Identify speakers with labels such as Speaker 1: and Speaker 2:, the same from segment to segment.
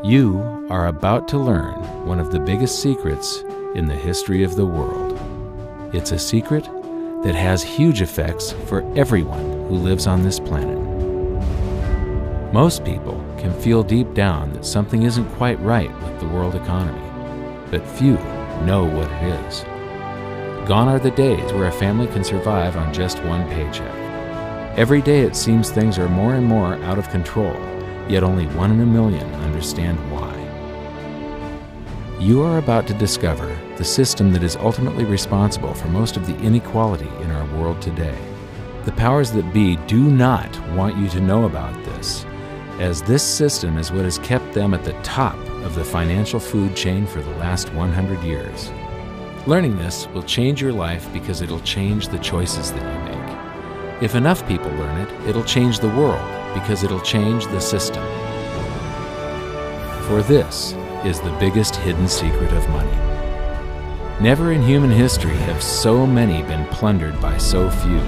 Speaker 1: You are about to learn one of the biggest secrets in the history of the world. It's a secret that has huge effects for everyone who lives on this planet. Most people can feel deep down that something isn't quite right with the world economy, but few know what it is. Gone are the days where a family can survive on just one paycheck. Every day it seems things are more and more out of control, yet only 1 in a million understand why. You are about to discover the system that is ultimately responsible for most of the inequality in our world today. The powers that be do not want you to know about this, as this system is what has kept them at the top of the financial food chain for the last 100 years. Learning this will change your life because it'll change the choices that you make. If enough people learn it, it'll change the world because it'll change the system. For this is the biggest hidden secret of money. Never in human history have so many been plundered by so few,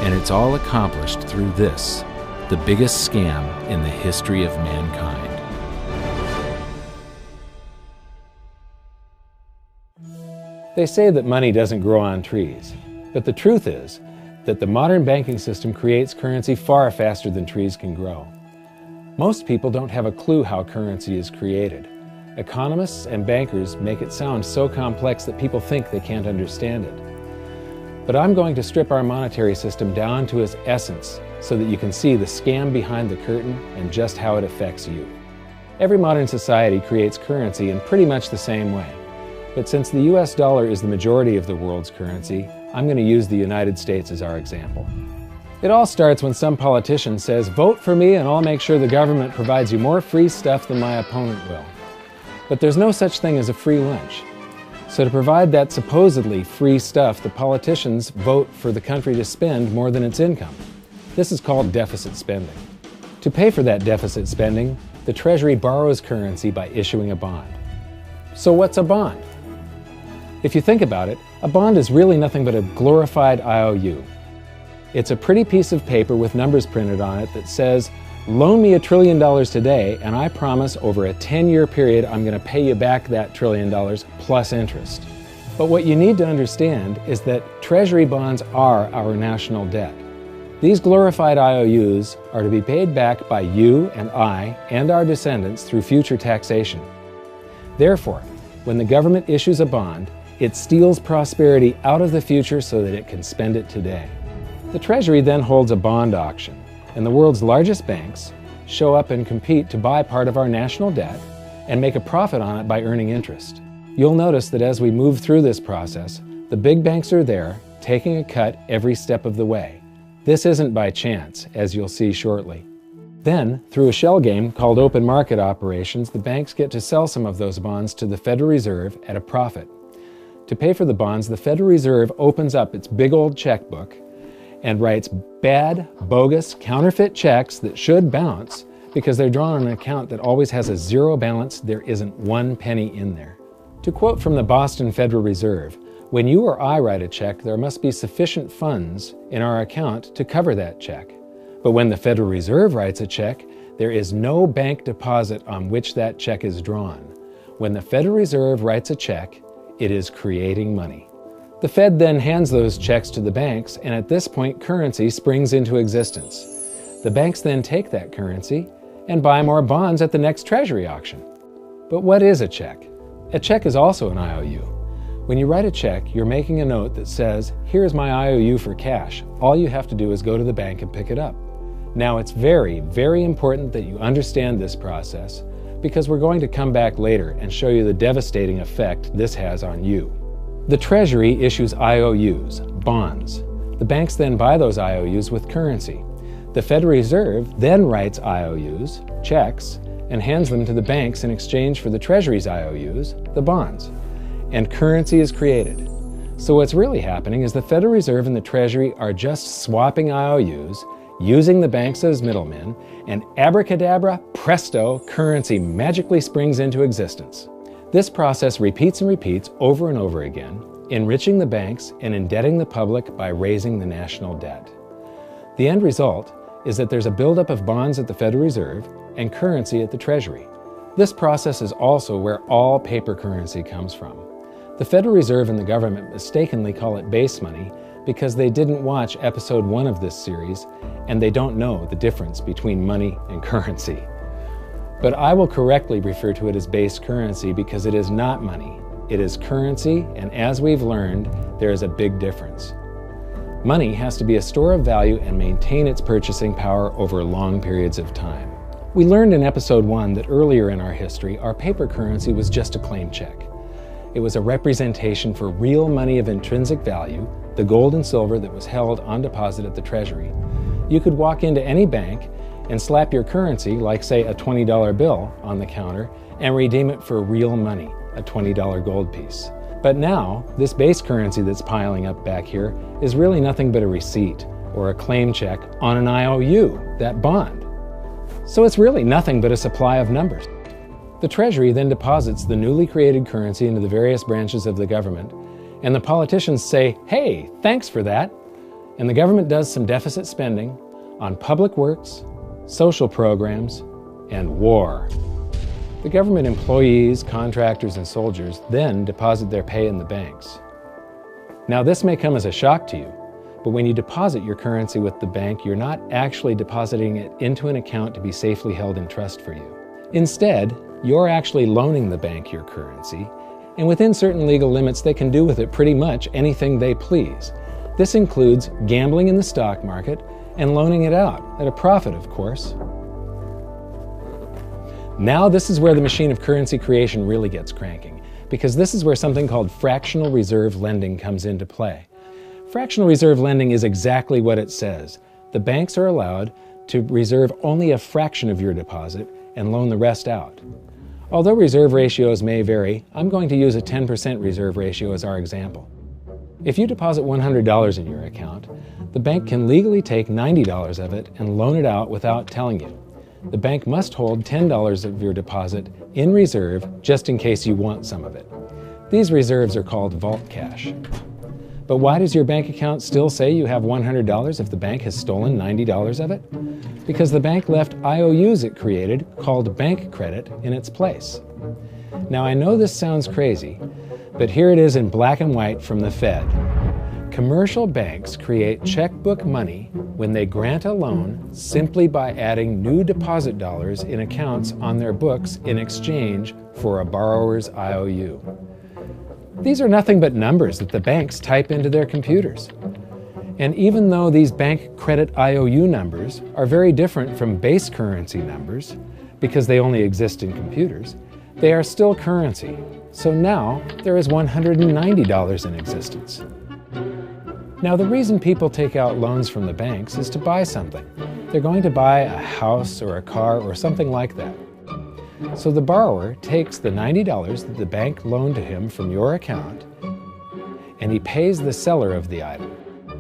Speaker 1: and it's all accomplished through this, the biggest scam in the history of mankind.
Speaker 2: They say that money doesn't grow on trees, but the truth is that the modern banking system creates currency far faster than trees can grow. Most people don't have a clue how currency is created. Economists and bankers make it sound so complex that people think they can't understand it. But I'm going to strip our monetary system down to its essence so that you can see the scam behind the curtain and just how it affects you. Every modern society creates currency in pretty much the same way. But since the US dollar is the majority of the world's currency, I'm going to use the United States as our example. It all starts when some politician says, "Vote for me and I'll make sure the government provides you more free stuff than my opponent will." But there's no such thing as a free lunch. So to provide that supposedly free stuff, the politicians vote for the country to spend more than its income. This is called deficit spending. To pay for that deficit spending, the Treasury borrows currency by issuing a bond. So what's a bond? If you think about it, a bond is really nothing but a glorified IOU. It's a pretty piece of paper with numbers printed on it that says, "Loan me $1 trillion today, and I promise over a 10-year period I'm going to pay you back that $1 trillion plus interest." But what you need to understand is that Treasury bonds are our national debt. These glorified IOUs are to be paid back by you and I and our descendants through future taxation. Therefore, when the government issues a bond, it steals prosperity out of the future so that it can spend it today. The Treasury then holds a bond auction, and the world's largest banks show up and compete to buy part of our national debt and make a profit on it by earning interest. You'll notice that as we move through this process, the big banks are there, taking a cut every step of the way. This isn't by chance, as you'll see shortly. Then, through a shell game called open market operations, the banks get to sell some of those bonds to the Federal Reserve at a profit. To pay for the bonds, the Federal Reserve opens up its big old checkbook and writes bad, bogus, counterfeit checks that should bounce because they're drawn on an account that always has a zero balance. There isn't 1 penny in there. To quote from the Boston Federal Reserve, "When you or I write a check, there must be sufficient funds in our account to cover that check. But when the Federal Reserve writes a check, there is no bank deposit on which that check is drawn. When the Federal Reserve writes a check, it is creating money." The Fed then hands those checks to the banks, and at this point, currency springs into existence. The banks then take that currency and buy more bonds at the next Treasury auction. But what is a check? A check is also an IOU. When you write a check, you're making a note that says, "Here's my IOU for cash. All you have to do is go to the bank and pick it up." Now, it's very, very important that you understand this process because we're going to come back later and show you the devastating effect this has on you. The Treasury issues IOUs, bonds. The banks then buy those IOUs with currency. The Federal Reserve then writes IOUs, checks, and hands them to the banks in exchange for the Treasury's IOUs, the bonds. And currency is created. So what's really happening is the Federal Reserve and the Treasury are just swapping IOUs, using the banks as middlemen, and abracadabra, presto, currency magically springs into existence. This process repeats and repeats over and over again, enriching the banks and indebting the public by raising the national debt. The end result is that there's a buildup of bonds at the Federal Reserve, and currency at the Treasury. This process is also where all paper currency comes from. The Federal Reserve and the government mistakenly call it base money because they didn't watch episode 1 of this series and they don't know the difference between money and currency. But I will correctly refer to it as base currency because it is not money. It is currency, and as we've learned, there is a big difference. Money has to be a store of value and maintain its purchasing power over long periods of time. We learned in episode 1 that earlier in our history, our paper currency was just a claim check. It was a representation for real money of intrinsic value, the gold and silver that was held on deposit at the Treasury. You could walk into any bank and slap your currency, like say a $20 bill, on the counter and redeem it for real money, a $20 gold piece. But now, this base currency that's piling up back here is really nothing but a receipt or a claim check on an IOU, that bond. So it's really nothing but a supply of numbers. The Treasury then deposits the newly created currency into the various branches of the government, and the politicians say, "Hey, thanks for that." And the government does some deficit spending on public works, social programs, and war. The government employees, contractors, and soldiers then deposit their pay in the banks. Now, this may come as a shock to you, but when you deposit your currency with the bank, you're not actually depositing it into an account to be safely held in trust for you. Instead, you're actually loaning the bank your currency, and within certain legal limits, they can do with it pretty much anything they please. This includes gambling in the stock market and loaning it out, at a profit, of course. Now this is where the machine of currency creation really gets cranking, because this is where something called fractional reserve lending comes into play. Fractional reserve lending is exactly what it says. The banks are allowed to reserve only a fraction of your deposit and loan the rest out. Although reserve ratios may vary, I'm going to use a 10% reserve ratio as our example. If you deposit $100 in your account, the bank can legally take $90 of it and loan it out without telling you. The bank must hold $10 of your deposit in reserve just in case you want some of it. These reserves are called vault cash. But why does your bank account still say you have $100 if the bank has stolen $90 of it? Because the bank left IOUs it created, called bank credit, in its place. Now I know this sounds crazy, but here it is in black and white from the Fed. Commercial banks create checkbook money when they grant a loan simply by adding new deposit dollars in accounts on their books in exchange for a borrower's IOU. These are nothing but numbers that the banks type into their computers. And even though these bank credit IOU numbers are very different from base currency numbers, because they only exist in computers, they are still currency. So now there is $190 in existence. Now the reason people take out loans from the banks is to buy something. They're going to buy a house or a car or something like that. So the borrower takes the $90 that the bank loaned to him from your account and he pays the seller of the item.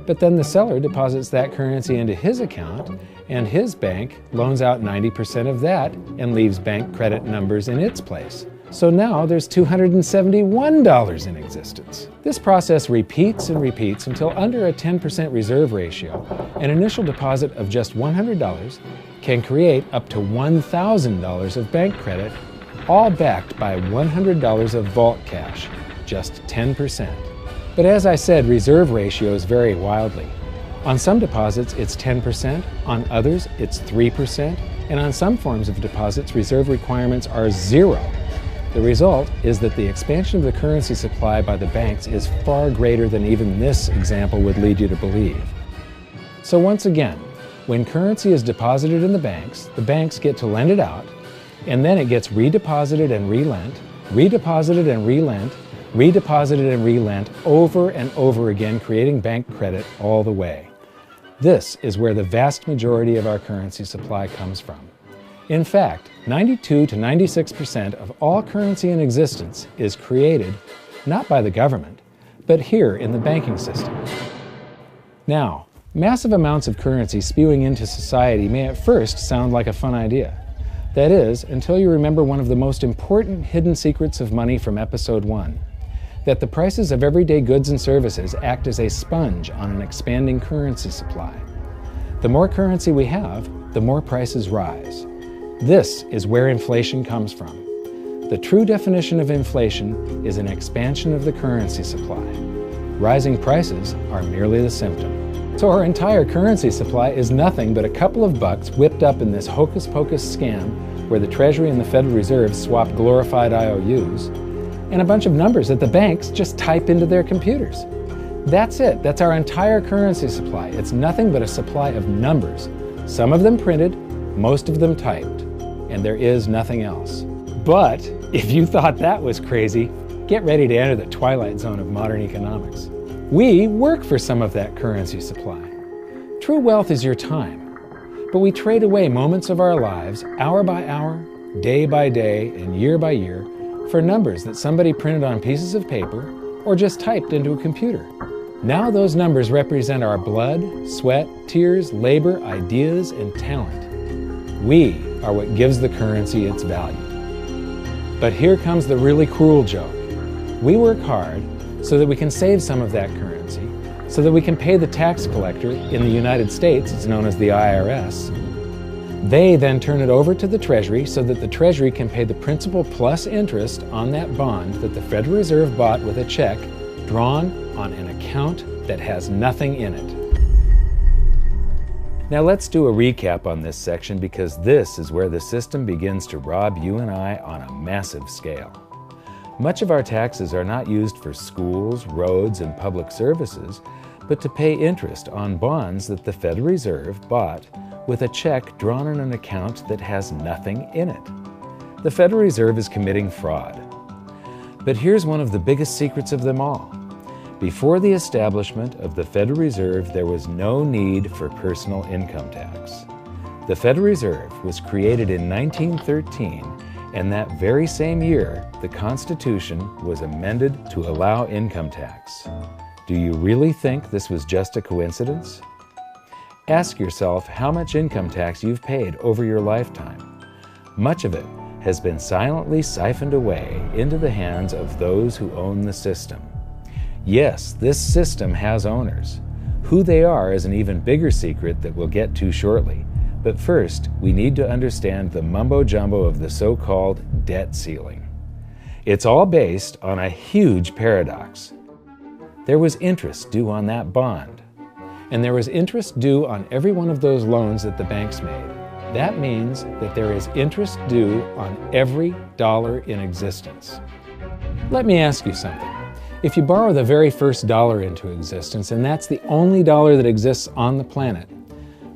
Speaker 2: But then the seller deposits that currency into his account and his bank loans out 90% of that and leaves bank credit numbers in its place. So now there's $271 in existence. This process repeats and repeats until under a 10% reserve ratio, an initial deposit of just $100 can create up to $1,000 of bank credit, all backed by $100 of vault cash, just 10%. But as I said, reserve ratios vary wildly. On some deposits, it's 10%, on others, it's 3%, and on some forms of deposits, reserve requirements are 0. The result is that the expansion of the currency supply by the banks is far greater than even this example would lead you to believe. So once again, when currency is deposited in the banks get to lend it out, and then it gets redeposited and relent, redeposited and relent, redeposited and relent over and over again, creating bank credit all the way. This is where the vast majority of our currency supply comes from. In fact, 92 to 96% of all currency in existence is created not by the government, but here in the banking system. Now, massive amounts of currency spewing into society may at first sound like a fun idea. That is, until you remember one of the most important hidden secrets of money from episode 1, that the prices of everyday goods and services act as a sponge on an expanding currency supply. The more currency we have, the more prices rise. This is where inflation comes from. The true definition of inflation is an expansion of the currency supply. Rising prices are merely the symptom. So our entire currency supply is nothing but a couple of bucks whipped up in this hocus-pocus scam where the Treasury and the Federal Reserve swap glorified IOUs, and a bunch of numbers that the banks just type into their computers. That's it. That's our entire currency supply. It's nothing but a supply of numbers. Some of them printed, most of them typed, and there is nothing else. But if you thought that was crazy, get ready to enter the twilight zone of modern economics. We work for some of that currency supply. True wealth is your time, but we trade away moments of our lives, hour by hour, day by day, and year by year, for numbers that somebody printed on pieces of paper or just typed into a computer. Now those numbers represent our blood, sweat, tears, labor, ideas, and talent. We are what gives the currency its value. But here comes the really cruel joke. We work hard so that we can save some of that currency, so that we can pay the tax collector. In the United States, it's known as the IRS. They then turn it over to the Treasury so that the Treasury can pay the principal plus interest on that bond that the Federal Reserve bought with a check drawn on an account that has nothing in it. Now let's do a recap on this section, because this is where the system begins to rob you and I on a massive scale. Much of our taxes are not used for schools, roads, and public services, but to pay interest on bonds that the Federal Reserve bought with a check drawn on an account that has nothing in it. The Federal Reserve is committing fraud. But here's one of the biggest secrets of them all. Before the establishment of the Federal Reserve, there was no need for personal income tax. The Federal Reserve was created in 1913, and that very same year, the Constitution was amended to allow income tax. Do you really think this was just a coincidence? Ask yourself how much income tax you've paid over your lifetime. Much of it has been silently siphoned away into the hands of those who own the system. Yes, this system has owners. Who they are is an even bigger secret that we'll get to shortly. But first, we need to understand the mumbo-jumbo of the so-called debt ceiling. It's all based on a huge paradox. There was interest due on that bond, and there was interest due on every one of those loans that the banks made. That means that there is interest due on every dollar in existence. Let me ask you something. If you borrow the very first dollar into existence, and that's the only dollar that exists on the planet,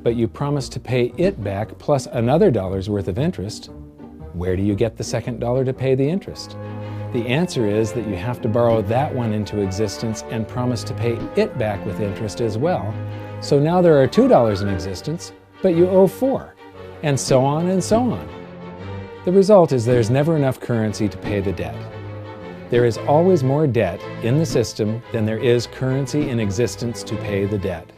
Speaker 2: but you promise to pay it back plus another dollar's worth of interest, where do you get the second dollar to pay the interest? The answer is that you have to borrow that one into existence and promise to pay it back with interest as well. So now there are $2 in existence, but you owe $4, and so on and so on. The result is there's never enough currency to pay the debt. There is always more debt in the system than there is currency in existence to pay the debt.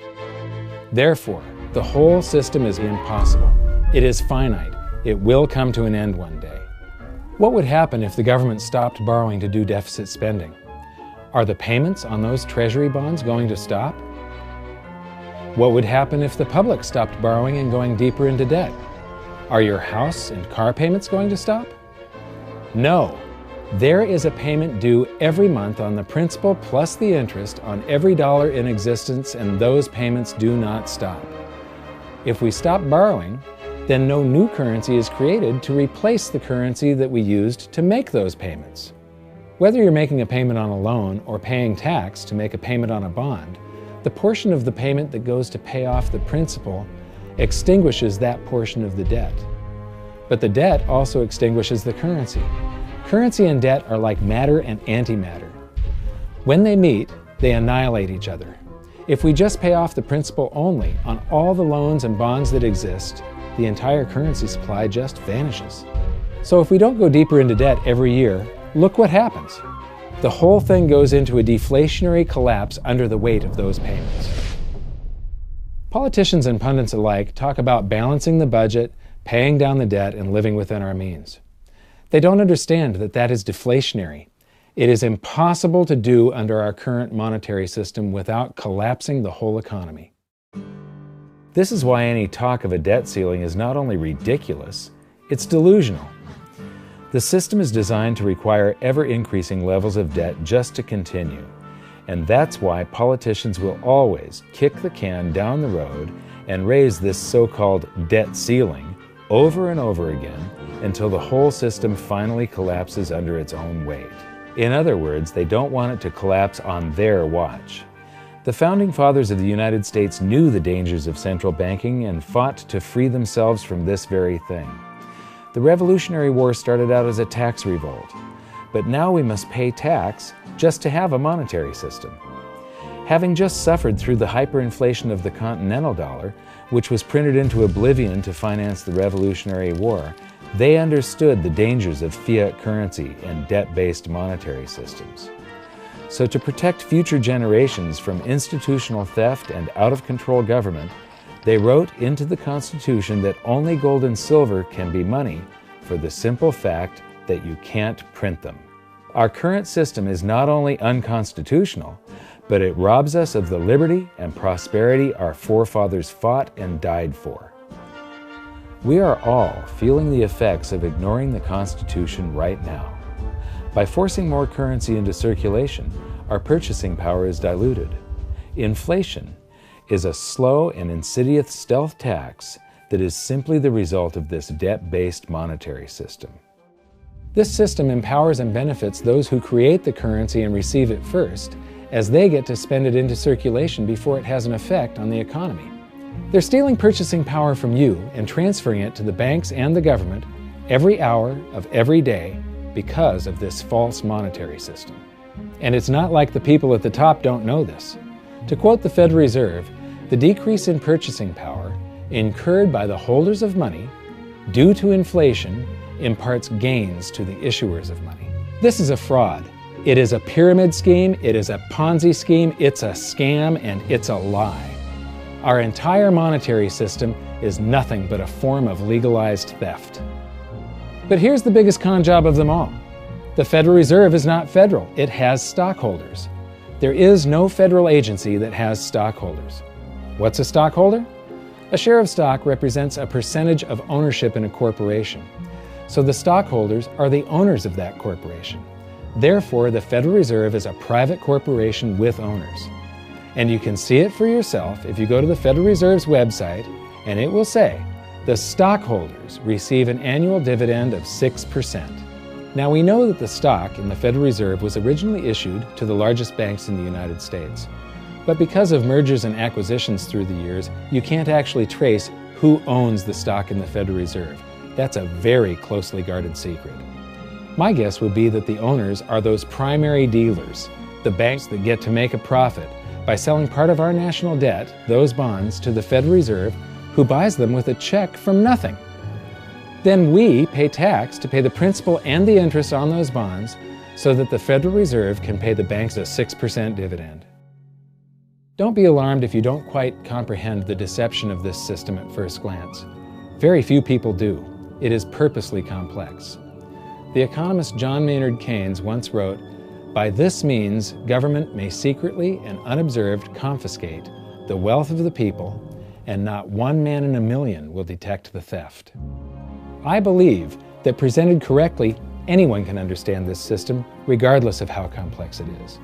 Speaker 2: Therefore, the whole system is impossible. It is finite. It will come to an end one day. What would happen if the government stopped borrowing to do deficit spending? Are the payments on those treasury bonds going to stop? What would happen if the public stopped borrowing and going deeper into debt? Are your house and car payments going to stop? No. There is a payment due every month on the principal plus the interest on every dollar in existence, and those payments do not stop. If we stop borrowing, then no new currency is created to replace the currency that we used to make those payments. Whether you're making a payment on a loan or paying tax to make a payment on a bond, the portion of the payment that goes to pay off the principal extinguishes that portion of the debt. But the debt also extinguishes the currency. Currency and debt are like matter and antimatter. When they meet, they annihilate each other. If we just pay off the principal only on all the loans and bonds that exist, the entire currency supply just vanishes. So if we don't go deeper into debt every year, look what happens. The whole thing goes into a deflationary collapse under the weight of those payments. Politicians and pundits alike talk about balancing the budget, paying down the debt, and living within our means. They don't understand that that is deflationary. It is impossible to do under our current monetary system without collapsing the whole economy. This is why any talk of a debt ceiling is not only ridiculous, It's delusional. The system is designed to require ever-increasing levels of debt just to continue. And that's why politicians will always kick the can down the road and raise this so-called debt ceiling over and over again until the whole system finally collapses under its own weight. In other words, they don't want it to collapse on their watch. The Founding Fathers of the United States knew the dangers of central banking and fought to free themselves from this very thing. The Revolutionary War started out as a tax revolt, but now we must pay tax just to have a monetary system. Having just suffered through the hyperinflation of the continental dollar, which was printed into oblivion to finance the Revolutionary War, they understood the dangers of fiat currency and debt-based monetary systems. So to protect future generations from institutional theft and out-of-control government, they wrote into the Constitution that only gold and silver can be money for the simple fact that you can't print them. Our current system is not only unconstitutional, but it robs us of the liberty and prosperity our forefathers fought and died for. We are all feeling the effects of ignoring the Constitution right now. By forcing more currency into circulation, our purchasing power is diluted. Inflation is a slow and insidious stealth tax that is simply the result of this debt-based monetary system. This system empowers and benefits those who create the currency and receive it first, as they get to spend it into circulation before it has an effect on the economy. They're stealing purchasing power from you and transferring it to the banks and the government every hour of every day because of this false monetary system. And it's not like the people at the top don't know this. To quote the Federal Reserve, the decrease in purchasing power incurred by the holders of money due to inflation imparts gains to the issuers of money. This is a fraud. It is a pyramid scheme, it is a Ponzi scheme, it's a scam, and it's a lie. Our entire monetary system is nothing but a form of legalized theft. But here's the biggest con job of them all. The Federal Reserve is not federal, it has stockholders. There is no federal agency that has stockholders. What's a stockholder? A share of stock represents a percentage of ownership in a corporation. So the stockholders are the owners of that corporation. Therefore, the Federal Reserve is a private corporation with owners. And you can see it for yourself if you go to the Federal Reserve's website, and it will say, the stockholders receive an annual dividend of 6%. Now we know that the stock in the Federal Reserve was originally issued to the largest banks in the United States. But because of mergers and acquisitions through the years, you can't actually trace who owns the stock in the Federal Reserve. That's a very closely guarded secret. My guess would be that the owners are those primary dealers, the banks that get to make a profit by selling part of our national debt, those bonds, to the Federal Reserve, who buys them with a check from nothing. Then we pay tax to pay the principal and the interest on those bonds so that the Federal Reserve can pay the banks a 6% dividend. Don't be alarmed if you don't quite comprehend the deception of this system at first glance. Very few people do. It is purposely complex. The economist John Maynard Keynes once wrote, "By this means, government may secretly and unobserved confiscate the wealth of the people, and not one man in a million will detect the theft." I believe that presented correctly, anyone can understand this system, regardless of how complex it is.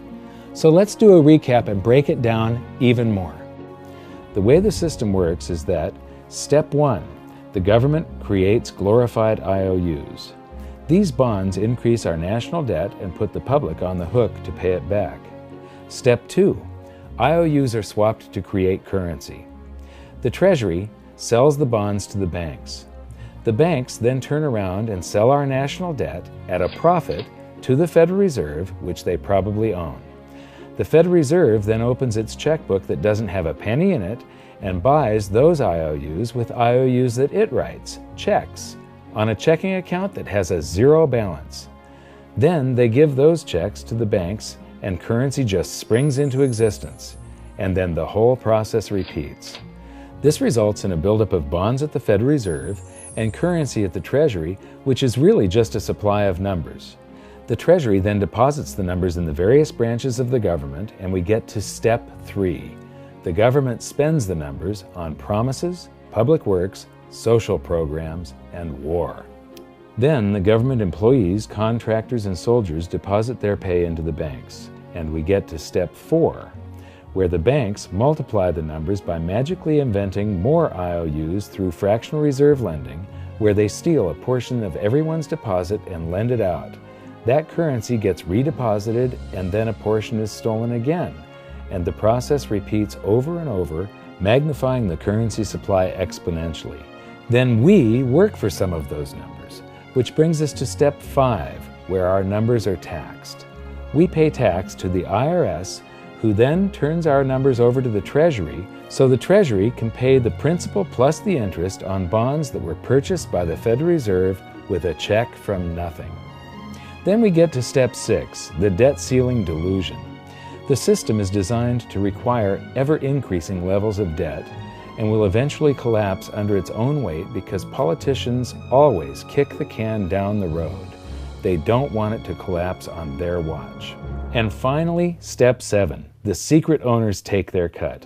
Speaker 2: So let's do a recap and break it down even more. The way the system works is that, step 1, the government creates glorified IOUs. These bonds increase our national debt and put the public on the hook to pay it back. Step 2, IOUs are swapped to create currency. The Treasury sells the bonds to the banks. The banks then turn around and sell our national debt at a profit to the Federal Reserve, which they probably own. The Federal Reserve then opens its checkbook that doesn't have a penny in it and buys those IOUs with IOUs that it writes, checks, on a checking account that has a zero balance. Then they give those checks to the banks and currency just springs into existence, and then the whole process repeats. This results in a buildup of bonds at the Federal Reserve and currency at the Treasury, which is really just a supply of numbers. The Treasury then deposits the numbers in the various branches of the government, and we get to step 3. The government spends the numbers on promises, public works, social programs, and war. Then the government employees, contractors, and soldiers deposit their pay into the banks. And we get to step 4, where the banks multiply the numbers by magically inventing more IOUs through fractional reserve lending, where they steal a portion of everyone's deposit and lend it out. That currency gets redeposited, and then a portion is stolen again. And the process repeats over and over, magnifying the currency supply exponentially. Then we work for some of those numbers, which brings us to step 5, where our numbers are taxed. We pay tax to the IRS, who then turns our numbers over to the Treasury, so the Treasury can pay the principal plus the interest on bonds that were purchased by the Federal Reserve with a check from nothing. Then we get to step 6, the debt ceiling delusion. The system is designed to require ever-increasing levels of debt and will eventually collapse under its own weight because politicians always kick the can down the road. They don't want it to collapse on their watch. And finally, step 7, the secret owners take their cut.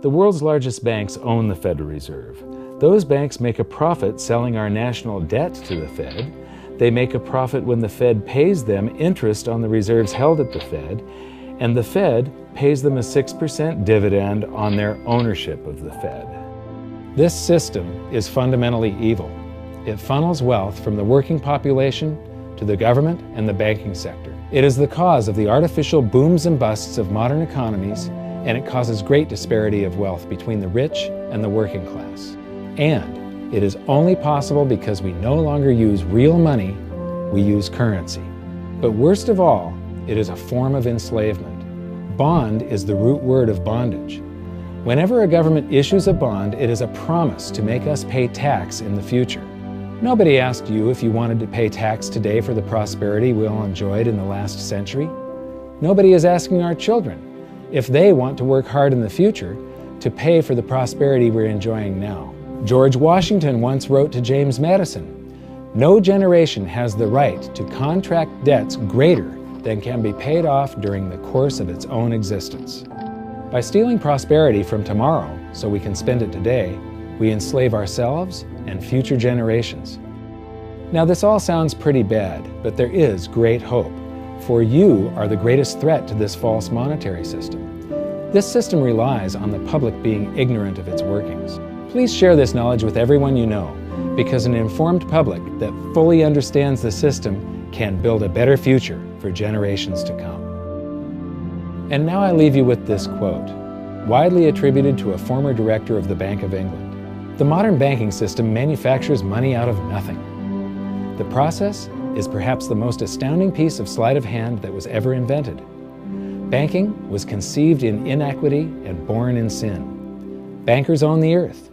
Speaker 2: The world's largest banks own the Federal Reserve. Those banks make a profit selling our national debt to the Fed. They make a profit when the Fed pays them interest on the reserves held at the Fed, and the Fed pays them a 6% dividend on their ownership of the Fed. This system is fundamentally evil. It funnels wealth from the working population to the government and the banking sector. It is the cause of the artificial booms and busts of modern economies, and it causes great disparity of wealth between the rich and the working class. And it is only possible because we no longer use real money, we use currency. But worst of all, it is a form of enslavement. Bond is the root word of bondage. Whenever a government issues a bond, it is a promise to make us pay tax in the future. Nobody asked you if you wanted to pay tax today for the prosperity we all enjoyed in the last century. Nobody is asking our children if they want to work hard in the future to pay for the prosperity we're enjoying now. George Washington once wrote to James Madison, "No generation has the right to contract debts greater than can be paid off during the course of its own existence." By stealing prosperity from tomorrow so we can spend it today, we enslave ourselves and future generations. Now this all sounds pretty bad, but there is great hope, for you are the greatest threat to this false monetary system. This system relies on the public being ignorant of its workings. Please share this knowledge with everyone you know, because an informed public that fully understands the system can build a better future for generations to come. And now I leave you with this quote, widely attributed to a former director of the Bank of England. The modern banking system manufactures money out of nothing. The process is perhaps the most astounding piece of sleight of hand that was ever invented. Banking was conceived in inequity and born in sin. Bankers own the earth.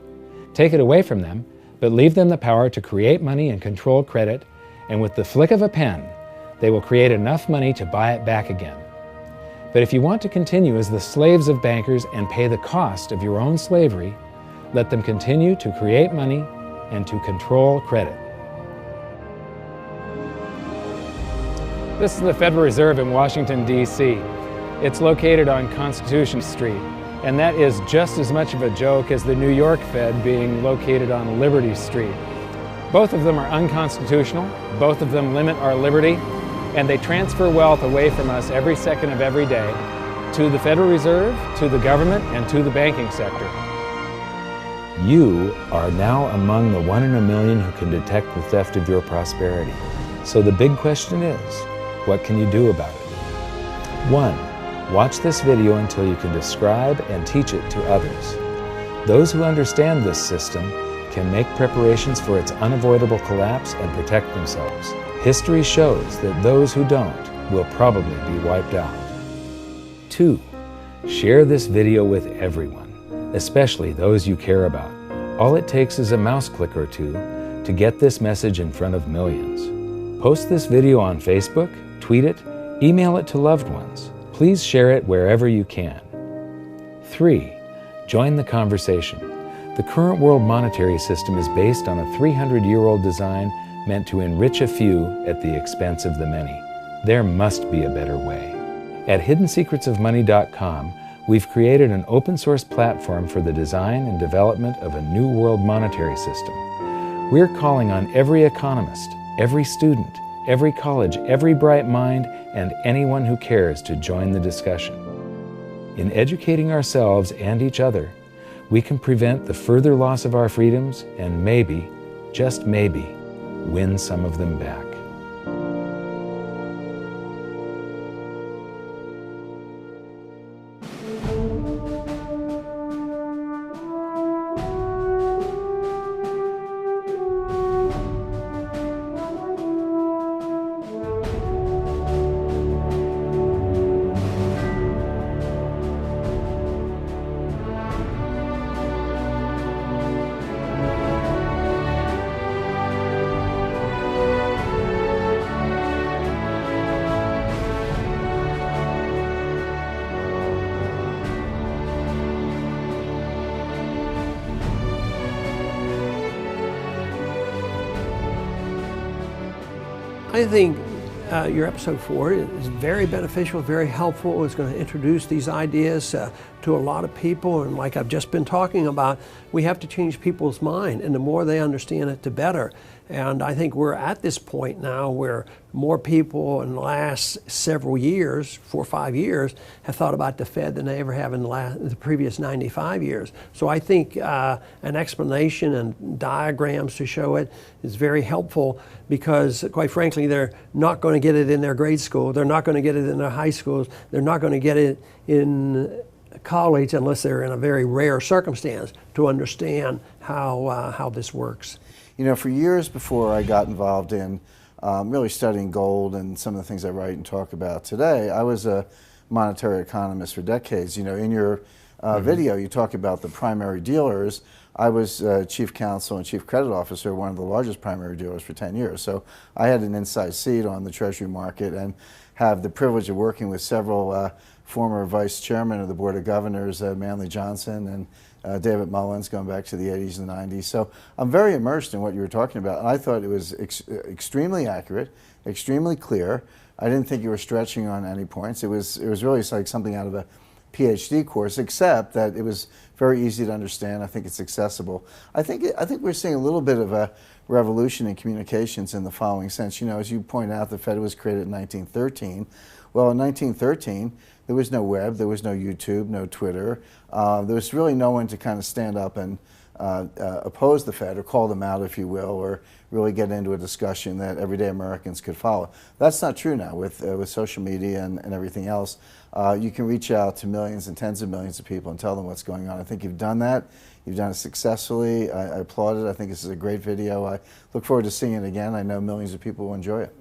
Speaker 2: Take it away from them, but leave them the power to create money and control credit, and with the flick of a pen, they will create enough money to buy it back again. But if you want to continue as the slaves of bankers and pay the cost of your own slavery, let them continue to create money and to control credit. This is the Federal Reserve in Washington, D.C. It's located on Constitution Street, and that is just as much of a joke as the New York Fed being located on Liberty Street. Both of them are unconstitutional, both of them limit our liberty, and they transfer wealth away from us every second of every day to the Federal Reserve, to the government, and to the banking sector. You are now among the 1 in a million who can detect the theft of your prosperity. So the big question is, what can you do about it? 1. Watch this video until you can describe and teach it to others. Those who understand this system can make preparations for its unavoidable collapse and protect themselves. History shows that those who don't will probably be wiped out. 2. Share this video with everyone, especially those you care about. All it takes is a mouse click or two to get this message in front of millions. Post this video on Facebook, tweet it, email it to loved ones. Please share it wherever you can. 3. Join the conversation. The current world monetary system is based on a 300-year-old design meant to enrich a few at the expense of the many. There must be a better way. At hiddensecretsofmoney.com, we've created an open-source platform for the design and development of a new world monetary system. We're calling on every economist, every student, every college, every bright mind, and anyone who cares to join the discussion. In educating ourselves and each other, we can prevent the further loss of our freedoms and maybe, just maybe, win some of them back.
Speaker 3: I think your episode 4 is very beneficial, very helpful. It's going to introduce these ideas to a lot of people, and like I've just been talking about, we have to change people's mind, and the more they understand it, the better. And I think we're at this point now where more people in the last several years, 4 or 5 years, have thought about the Fed than they ever have in the previous 95 years. So I think an explanation and diagrams to show it is very helpful, because quite frankly, they're not going to get it in their grade school, they're not going to get it in their high schools, they're not going to get it in college unless they're in a very rare circumstance to understand how this works.
Speaker 4: You know, for years before I got involved in really studying gold and some of the things I write and talk about today, I was a monetary economist for decades. You know, in your video, you talk about the primary dealers. I was chief counsel and chief credit officer, one of the largest primary dealers for 10 years. So I had an inside seat on the Treasury market and have the privilege of working with several former vice chairmen of the Board of Governors, Manley Johnson and David Mullins, going back to the 80s and the 90s. So I'm very immersed in what you were talking about. And I thought it was extremely accurate, extremely clear. I didn't think you were stretching on any points. It was really like something out of a PhD course, except that it was very easy to understand. I think it's accessible. I think we're seeing a little bit of a revolution in communications in the following sense. You know, as you point out, the Fed was created in 1913. Well, in 1913, there was no web, there was no YouTube, no Twitter. There was really no one to kind of stand up and oppose the Fed or call them out, if you will, or really get into a discussion that everyday Americans could follow. That's not true now with social media and everything else. You can reach out to millions and tens of millions of people and tell them what's going on. I think you've done that. You've done it successfully. I applaud it. I think this is a great video. I look forward to seeing it again. I know millions of people will enjoy it.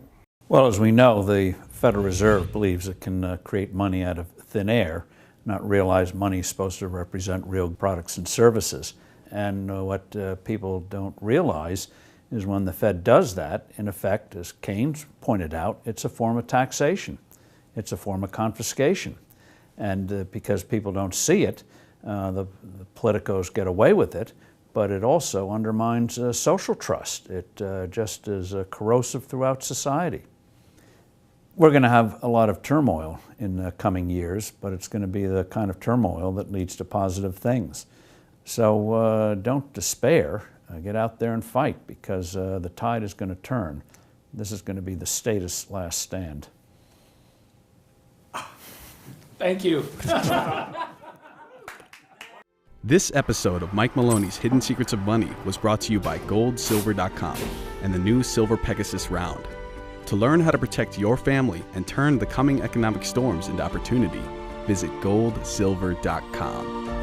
Speaker 5: Well, as we know, the Federal Reserve believes it can create money out of thin air, not realize money is supposed to represent real products and services. And what people don't realize is when the Fed does that, in effect, as Keynes pointed out, it's a form of taxation. It's a form of confiscation. And because people don't see it, the politicos get away with it, but it also undermines social trust. It just is corrosive throughout society. We're going to have a lot of turmoil in the coming years, but it's going to be the kind of turmoil that leads to positive things. So don't despair. Get out there and fight, because the tide is going to turn. This is going to be the status last stand.
Speaker 6: Thank you.
Speaker 7: This episode of Mike Maloney's Hidden Secrets of Money was brought to you by GoldSilver.com and the new Silver Pegasus Round. To learn how to protect your family and turn the coming economic storms into opportunity, visit GoldSilver.com.